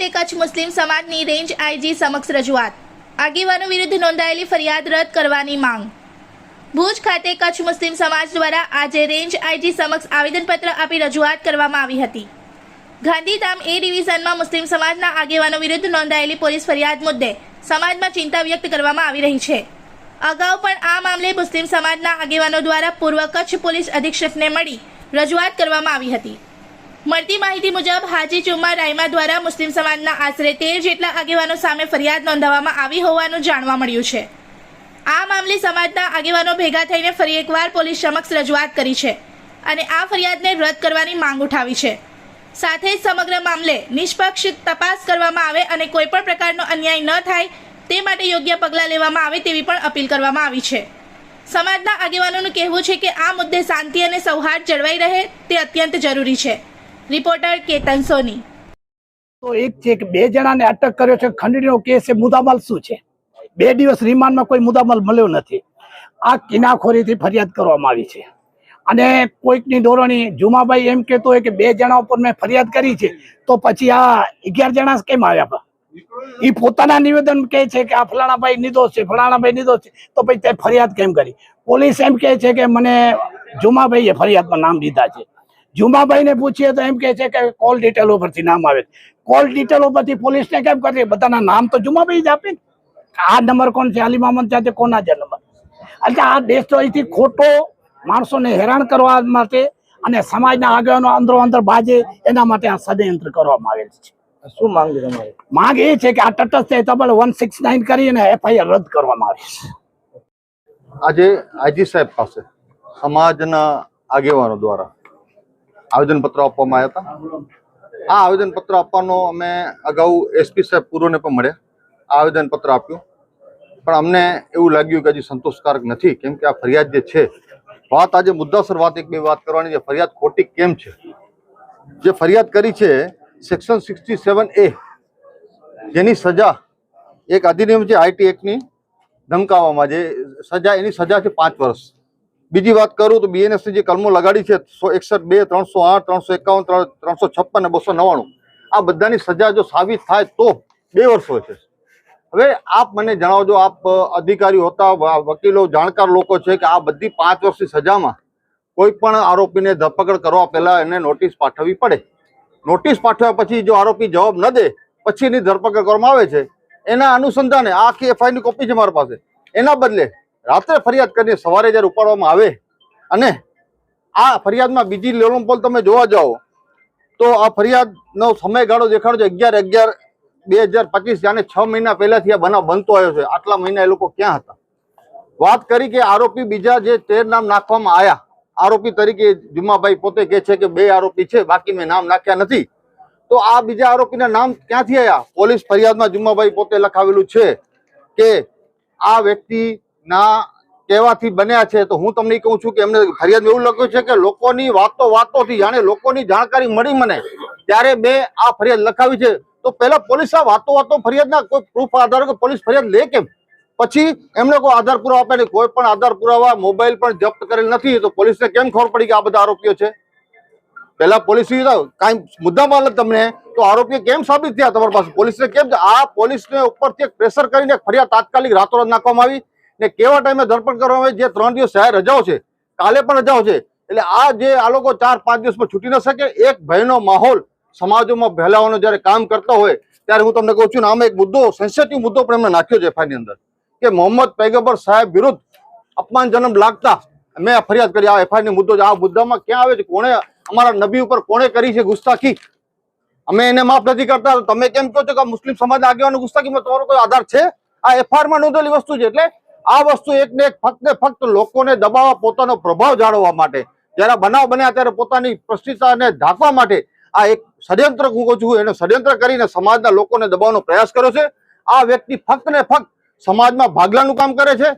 ખાતે કચ્છ મુસ્લિમ સમાજની range IG સમક્ષ રજૂઆત, આગેવાનો વિરુદ્ધ નોંધાયેલી ફરિયાદ રદ કરવાની માંગ। ભુજ ખાતે કચ્છ મુસ્લિમ સમાજ દ્વારા આજે રેન્જ આઈજી સમક્ષ આવેદનપત્ર આપી રજૂઆત કરવામાં આવી હતી। ગાંધીધામ એ ડિવિઝનમાં મુસ્લિમ સમાજના આગેવાનો વિરુદ્ધ નોંધાયેલી પોલીસ ફરિયાદ મુદ્દે સમાજમાં ચિંતા વ્યક્ત કરવામાં આવી રહી છે। અગાઉ પણ આ મામલે મુસ્લિમ સમાજના આગેવાનો દ્વારા પૂર્વ કચ્છ પોલીસ અધિક્ષકને મળી રજૂઆત કરવામાં આવી હતી। મળતી માહિતી મુજબ હાજી ચુમ્મા રાયમા દ્વારા મુસ્લિમ સમાજના આશરે 13 જેટલા આગેવાનો સામે ફરિયાદ નોંધાવવામાં આવી હોવાનું જાણવા મળ્યું છે। આ મામલે સમાજના આગેવાનો ભેગા થઈને ફરી એકવાર પોલીસ સમક્ષ રજૂઆત કરી છે અને આ ફરિયાદને રદ કરવાની માંગ ઉઠાવી છે। સાથે જ સમગ્ર મામલે નિષ્પક્ષ તપાસ કરવામાં આવે અને કોઈપણ પ્રકારનો અન્યાય ન થાય તે માટે યોગ્ય પગલાં લેવામાં આવે તેવી પણ અપીલ કરવામાં આવી છે। સમાજના આગેવાનોનું કહેવું છે કે આ મુદ્દે શાંતિ અને સૌહાર્દ જળવાઈ રહે તે અત્યંત જરૂરી છે। રિપોર્ટર કેતન સોની। તો એક છે કે 2 જણાને અટક કર્યો છે, ખંડણીનો કેસ છે, મુદ્દામાલ શું છે? 2 દિવસ રિમાન્ડમાં કોઈ મુદ્દામાલ મળ્યો નથી। આ કિનાખોરીથી ફરિયાદ કરવામાં આવી છે અને કોઈકની ધોરણી જુમાભાઈ એમ કહેતો હોય કે 2 જણા ઉપર મેં ફરિયાદ કરી છે, તો પછી આ 11 જણા કેમ આવ્યા? એ પોતાના નિવેદન કહે છે કે આ ફલાણાભાઈ નિર્દોષ છે, ફલાણાભાઈ નિર્દોષ છે, તો પછી તે ફરિયાદ કેમ કરી? પોલીસ એમ કહે છે કે મને જુમાભાઈએ ફરિયાદમાં નામ લીધા છે। જુમાભાઈને પૂછીએ તો એમ કહે છે કે કોલ ડિટેલો પરથી નામ આવે। કોલ ડિટેલો પરથી પોલીસને કેમ કરે? બધાના નામ તો જુમાભાઈ જ આપે। આ નંબર કોણ છે? અલી મામદ સાથે કોના છે નંબર? એટલે આ દેશ તો અહીંથી ખોટો માણસોને હેરાન કરવા માટે અને સમાજના આગેવાનો અંદરો અંદર બાજે એના માટે આ ષડયંત્ર કરવામાં આવેલ છે। શું માંગ છે તમારી? માંગ એ છે કે આ તટસ્થ તબલ 169 કરીને FIR રદ કરવામાં આવે છે। આજે આઈજી સાહેબ પાસે સમાજના આગેવાનો દ્વારા આવેદનપત્ર આપવામાં આવ્યા હતા। આ આવેદનપત્ર આપવાનો અમે અગાઉ SP સાહેબ પૂર્વને પણ મળ્યા, આવેદનપત્ર આપ્યું, પણ અમને એવું લાગ્યું કે હજી સંતોષકારક નથી, કેમ કે આ ફરિયાદ જે છે, વાત આજે મુદ્દાસર વાત એક બે વાત કરવાની છે। ફરિયાદ ખોટી કેમ છે? જે ફરિયાદ કરી છે સેક્શન 67A, જેની સજા એક અધિનિયમ છે IT એક્ટની ધમકાવવામાં, જે સજા એની સજા છે 5 વર્ષ। બીજી વાત કરું તો BNS ની જે કલમો લગાડી છે 161, 2, 308, 351, 356 અને 299, આ બધાની સજા જો સાબિત થાય તો 2 વર્ષ હોય છે। હવે આપ મને જણાવજો, આપ અધિકારી હોતા, વકીલો, જાણકાર લોકો છે કે આ બધી 5 વર્ષની સજામાં કોઈ પણ આરોપીને ધરપકડ કરવા પહેલા એને નોટિસ પાઠવવી પડે। નોટિસ પાઠવ્યા પછી જો આરોપી જવાબ ન દે પછી એની ધરપકડ કરવામાં આવે છે। એના અનુસંધાને આખી FIR ની કોપી છે મારી પાસે, એના બદલે રાત્રે ફરિયાદ કરીને સવારે જ્યારે ઉપાડવામાં આવે અને આ ફરિયાદમાં બીજી લોલમપોલ તમે જોવા જાઓ તો આ ફરિયાદનો સમયગાળો દેખાડો છે 11/11/2025, જાણે 6 મહિના પહેલાથી આ બનાવ બનતો આવ્યો છે। આટલા મહિના એ લોકો ક્યાં હતા? વાત કરી કે આરોપી બીજા જે 13 નામ નાખવામાં આવ્યા, આરોપી તરીકે જુમાભાઈ પોતે કહે છે કે 2 આરોપી છે, બાકી મેં નામ નાખ્યા નથી। તો આ બીજા આરોપીના નામ ક્યાંથી આવ્યા? પોલીસ ફરિયાદમાં જુમાભાઈ પોતે લખાવેલું છે કે આ વ્યક્તિના કહેવાથી બન્યા છે। તો હું તમને કહું છું કે એમને ફરિયાદમાં એવું લખ્યું છે કે લોકોની વાતોથી, જાણે લોકોની જાણકારી મળી મને ત્યારે મેં આ ફરિયાદ લખાવી છે। તો પહેલા પોલીસ આ વાતો ફરિયાદના કોઈ પ્રૂફ આધાર કે પોલીસ ફરિયાદ લે કેમ? પછી એમને કોઈ આધાર પુરાવા આપે નહીં, કોઈ પણ આધાર પુરાવા, મોબાઈલ પણ જપ્ત કરેલ નથી, તો પોલીસને કેમ ખબર પડી કે આ બધા આરોપીઓ છે? પહેલા પોલીસ કાંઈ મુદ્દામાલ તમને તો આરોપીઓ કેમ સાબિત થયા તમારી પાસે? પોલીસને કેમ? આ પોલીસને ઉપરથી એક પ્રેશર કરીને ફરિયાદ તાત્કાલિક રાતોરાત નાખવામાં આવી ને કેવા ટાઈમે ધરપકડ કરવામાં આવી? જે 3 દિવસ જાહેર રજાઓ છે, કાલે પણ રજાઓ છે, એટલે આ જે આ લોકો 4-5 દિવસમાં છૂટી ન શકે। એક ભયનો માહોલ સમાજોમાં ફેલાવવાનો જ્યારે કામ કરતા હોય ત્યારે હું તમને કહું છું ને, આમાં એક મુદ્દો, સેન્સિટિવ મુદ્દો પણ એમને નાખ્યો છે FIR ની અંદર કે મોહમ્મદ પૈગંબર સાહેબ વિરુદ્ધ અપમાનજનક લાગતા મેં આ ફરિયાદ કરી। આ FIR ની મુદ્દો છે। આ મુદ્દામાં ક્યાં આવે છે? કોણે અમારા નબી ઉપર કોણે કરી છે ગુસ્તાખી? અમે એને માફ નથી કરતા, તમે કેમ કહો છો કે મુસ્લિમ સમાજના આગેવાનો ગુસ્તાખીમાં તમારો કોઈ આધાર છે? આ FIR માં નોંધેલી વસ્તુ છે। એટલે આ વસ્તુ એક ને એક ફક્ત ને ફક્ત લોકોને દબાવવા, પોતાનો પ્રભાવ જાળવવા માટે, જયારે બનાવ બન્યા ત્યારે પોતાની પ્રતિષ્ઠાને ઢાંકવા માટે આ એક ષડયંત્ર હું કહું છું, એને ષડયંત્ર કરીને સમાજના લોકોને દબાવવાનો પ્રયાસ કર્યો છે। આ વ્યક્તિ ફક્ત ને ફક્ત સમાજમાં ભાગલાનું કામ કરે છે।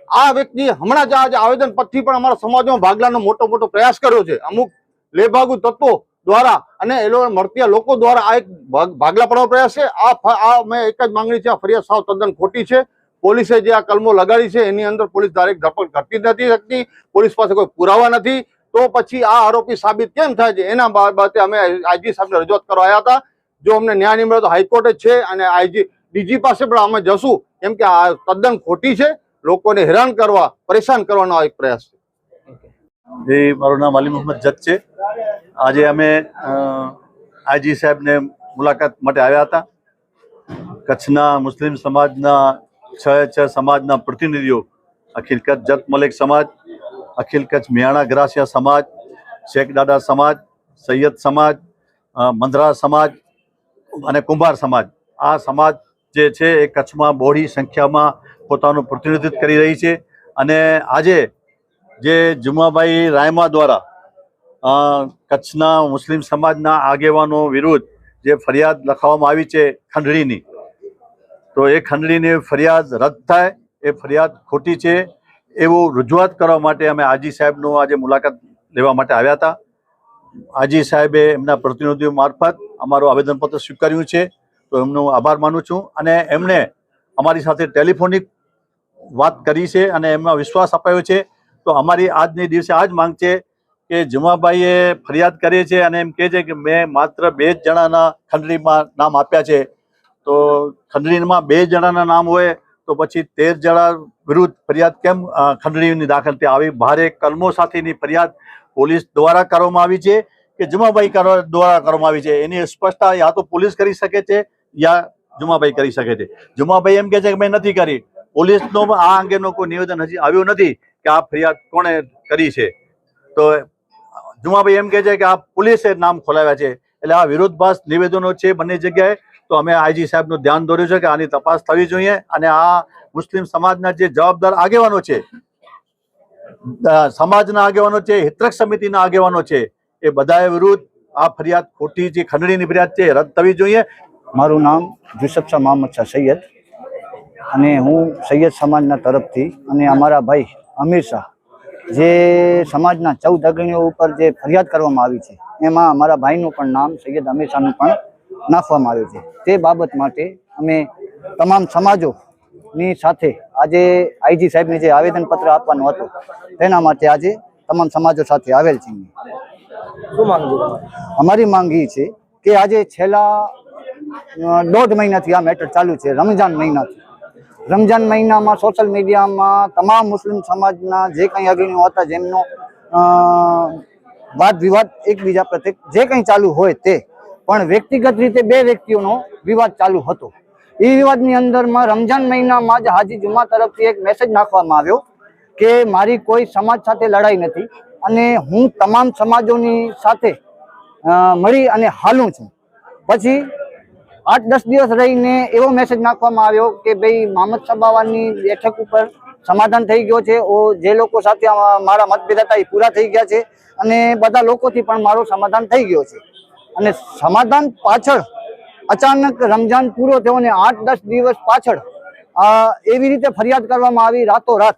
આ વ્યક્તિ હમણાં જ આજે આવેદન પત્રથી પણ અમારા સમાજમાં ભાગલાનો મોટો પ્રયાસ કર્યો છે અમુક લેભાગુ તત્વો દ્વારા અને એ લોકો મળતી લોકો દ્વારા। આ એક ભાગલા પડવાનો પ્રયાસ છે। આ મેં એક જ માંગણી છે, આ ફરિયાદ સાવ તદ્દન ખોટી છે। પોલીસે જે આ કલમો લગાડી છે એની અંદર પોલીસ ડાયરેક્ટ ધરપકડ કરતી નથી શકતી, પોલીસ પાસે કોઈ પુરાવા નથી, તો પછી આ આરોપી સાબિત કેમ થાય છે? એના બાબતે અમે આઈજી સાહેબને રજૂઆત કરવા આવ્યા હતા। જો અમને ન્યાય નહીં મળે તો હાઈકોર્ટ જ છે અને આઈજી ડીજી પાસે પણ અમે જશું, કેમ કે આ તદ્દન ખોટી છે. લોકોને હેરાન કરવા, પરેશાન કરવાનો આ એક પ્રયાસ છે. મારું નામ અલી મોહમ્મદ જત છે. આજે અમે આઈજી સાહેબને મુલાકાત માટે આવ્યા હતા. કચ્છના મુસ્લિમ સમાજના 6 સમાજના પ્રતિનિધિઓ, અખિલ કચ્છ જત મલિક સમાજ, અખિલ કચ્છ મિયાણા ગ્રાસિયા સમાજ, શેખ દાદા સમાજ, સૈયદ સમાજ, મંદરા સમાજ અને કુંભાર સમાજ, આ સમાજ જે છે એ કચ્છમાં બહોળી સંખ્યામાં પોતાનું પ્રતિનિધિત્વ કરી રહી છે. અને આજે જે જુમાભાઈ રાયમા દ્વારા કચ્છના મુસ્લિમ સમાજના આગેવાનો વિરુદ્ધ જે ફરિયાદ લખાવવામાં આવી છે ખંડણીની, તો એ ખંડણીની ફરિયાદ રદ થાય, એ ફરિયાદ ખોટી છે એવું રજૂઆત કરવા માટે અમે આજી સાહેબનું આજે મુલાકાત લેવા માટે આવ્યા હતા. આજી સાહેબે એમના પ્રતિનિધિઓ મારફત અમારું આવેદનપત્ર સ્વીકાર્યું છે, તો એમનો આભાર માનું છું. અને એમણે અમારી સાથે ટેલિફોનિક વાત કરી છે અને એમનો વિશ્વાસ અપાયો છે. તો અમારી આજની દિવસે આ જ માંગ છે કે જુમાભાઈએ ફરિયાદ કરી છે અને એમ કહે છે કે મેં માત્ર 2 જ જણાના ખંડણીમાં નામ આપ્યા છે. તો ખંડણીમાં 2 જણાના નામ હોય તો પછી 13 જણા વિરુદ્ધ ફરિયાદ કેમ ખંડણીની દાખલ થઈ? આવી ભારે કલમો સાથેની ફરિયાદ પોલીસ દ્વારા કરવામાં આવી છે કે જુમાભાઈ દ્વારા કરવામાં આવી છે? એની સ્પષ્ટતા યા તો પોલીસ કરી શકે છે યા જુમાભાઈ કરી શકે છે. જુમાભાઈ એમ કહે છે કે મેં નથી કરી. પોલીસનો આ અંગેનો કોઈ નિવેદન હજી આવ્યું નથી કે આ ફરિયાદ કોણે કરી છે. તો જુમાભાઈ એમ કહે છે કે આ પોલીસે નામ ખોલાવ્યા છે. એટલે આ વિરોધાભાસ નિવેદનો છે બંને જગ્યાએ. તો અમે આઈજી સાહેબનું ધ્યાન દોર્યું છે કે આની તપાસ થવી જોઈએ અને આ મુસ્લિમ સમાજના જે જવાબદાર આગેવાનો છે, સમાજના આગેવાનો છે, હિતરક્ષ સમિતિના આગેવાનો છે, એ બધાએ વિરુદ્ધ આ ફરિયાદ ખોટી જે ખંડણીની ફરિયાદ છે રદ થવી જોઈએ. મારું નામ યુસફ શાહ મોહમ્મદ શાહ સૈયદ અને હું સૈયદ સમાજના તરફથી અને અમારા ભાઈ અમીર શાહ જે સમાજના 14 અગ્રણીઓ ઉપર જે ફરિયાદ કરવામાં આવી છે એમાં અમારા ભાઈનું પણ નામ સૈયદ અમીર શાહનું પણ નાખવામાં આવ્યું છે. તે બાબત માટે અમે તમામ સમાજોની સાથે આજે આઈજી સાહેબને જે આવેદનપત્ર આપવાનો હતો તેના માટે આજે તમામ સમાજો સાથે આવેલ છે. અમારી માંગ એ છે કે આજે છેલ્લા 1.5 મહિનાથી આ મેટર ચાલુ છે. રમજાન મહિનામાં સોશિયલ મીડિયામાં તમામ મુસ્લિમ સમાજના જે કંઈ અગ્રણીઓ હતા જેમનો વાદ વિવાદ એકબીજા પ્રત્યે જે કંઈ ચાલુ હોય તે, પણ વ્યક્તિગત રીતે 2 વ્યક્તિઓનો વિવાદ ચાલુ હતો. એ વિવાદની અંદરમાં રમજાન મહિનામાં જ હાજી જુમા તરફથી એક મેસેજ નાખવામાં આવ્યો કે મારી કોઈ સમાજ સાથે લડાઈ નથી અને હું તમામ સમાજોની સાથે મળી અને હાલું છું. પછી 8-10 દિવસ રહીને એવો મેસેજ નાખવામાં આવ્યો કે ભાઈ મોહમ્મદ સબાવાની બેઠક ઉપર સમાધાન થઈ ગયો છે, જે લોકો સાથે મારા મતભેદ હતા એ પૂરા થઈ ગયા છે અને બધા લોકોથી પણ મારું સમાધાન થઈ ગયો છે. અને સમાધાન પાછળ અચાનક રમજાન પૂરો થયો અને 8-10 દિવસ પાછળ એવી રીતે ફરિયાદ કરવામાં આવી રાતોરાત.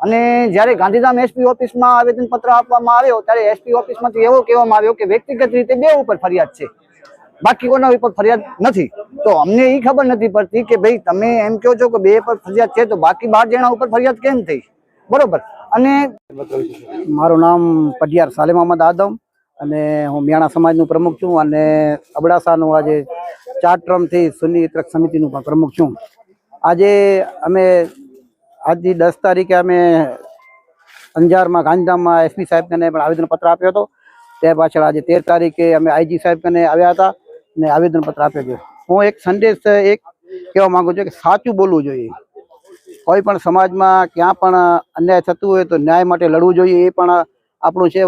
અને જ્યારે ગાંધીધામ એસપી ઓફિસમાં આવેદનપત્ર આપવામાં આવ્યો ત્યારે એસપી ઓફિસમાંથી એવો કહેવામાં આવ્યો કે વ્યક્તિગત રીતે 2 ઉપર ફરિયાદ છે, બાકી કોના ઉપર ફરિયાદ નથી. તો અમને એ ખબર નથી પડતી કે ભાઈ તમે એમ કહો છો કે 2 પર ફરિયાદ છે તો બાકી 12 જણા ઉપર ફરિયાદ કેમ થઈ? બરોબર. અને મારું નામ પઢિયાર સાલેમ અહમદ આદમ અને હું મિયાણા સમાજનું પ્રમુખ છું અને અબડાસાનું આજે 4 ટર્મથી સુન્ની હિતરક્ષ સમિતિનું પણ પ્રમુખ છું. આજે અમે આજની 10 તારીખે અમે અંજારમાં ગાંધીધામમાં એસપી સાહેબને પણ આવેદનપત્ર આપ્યો હતો. તે પાછળ આજે 13 તારીખે અમે આઈજી સાહેબને આવ્યા હતા અને આવેદનપત્ર આપ્યો છે. હું એક સંદેશ કહેવા માંગુ છું કે સાચું બોલવું જોઈએ. કોઈ પણ સમાજમાં ક્યાં પણ અન્યાય થતું હોય તો ન્યાય માટે લડવું જોઈએ, એ પણ આપણું છે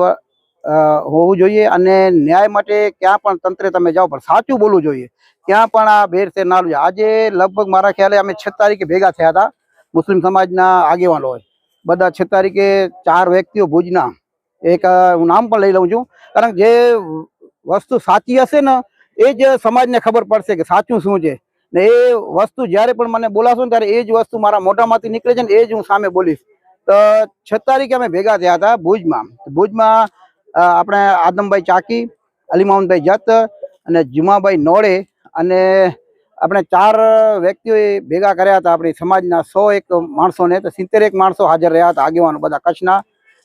હોવું જોઈએ. અને ન્યાય માટે ક્યાં પણ તંત્રે તમે જાઓ પણ સાચું બોલવું જોઈએ, ક્યાં પણ આ ભેરસેર ના જોઈએ. આજે લગભગ મારા ખ્યાલે અમે 6 તારીખે ભેગા થયા હતા મુસ્લિમ સમાજના આગેવાનો હોય બધા. 6 તારીખે 4 વ્યક્તિઓ ભુજના, એક હું નામ પણ લઈ લઉં છું કારણ કે જે વસ્તુ સાચી હશે ને એ જ સમાજને ખબર પડશે કે સાચું શું છે. ને એ વસ્તુ જ્યારે પણ મને બોલાશો ને ત્યારે એ જ વસ્તુ મારા મોઢામાંથી નીકળે છે ને એ જ હું સામે બોલીશ. તો 6 તારીખે અમે ભેગા થયા હતા ભુજમાં. આપણે આદમભાઈ ચાકી, અલીમામભાઈ જત અને જુમાભાઈ નોડે અને આપણે 4 વ્યક્તિઓએ ભેગા કર્યા હતા. આપણી સમાજના 101 માણસોને, તો 71 માણસો હાજર રહ્યા હતા, આગેવાનો બધા કચ્છના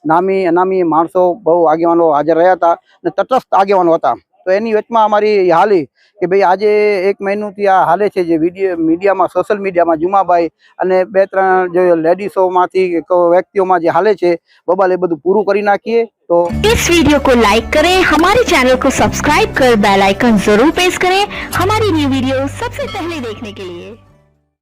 નામી અનામી માણસો બહુ આગેવાનો હાજર રહ્યા હતા અને તટસ્થ આગેવાનો હતા. તો એની વચમાં અમારી હાલી કે ભાઈ આજે 1 મહિનાથી આ હાલે છે જે વિડીયો મીડિયામાં સોશિયલ મીડિયામાં જુમાભાઈ અને 2-3 જે લેડીઝોમાંથી વ્યક્તિઓમાં જે હાલે છે બબાલ એ બધું પૂરું કરી નાખીએ। तो इस वीडियो को लाइक करें, हमारे चैनल को सब्सक्राइब कर बेल आइकन जरूर प्रेस करें हमारी न्यू वीडियो सबसे पहले देखने के लिए।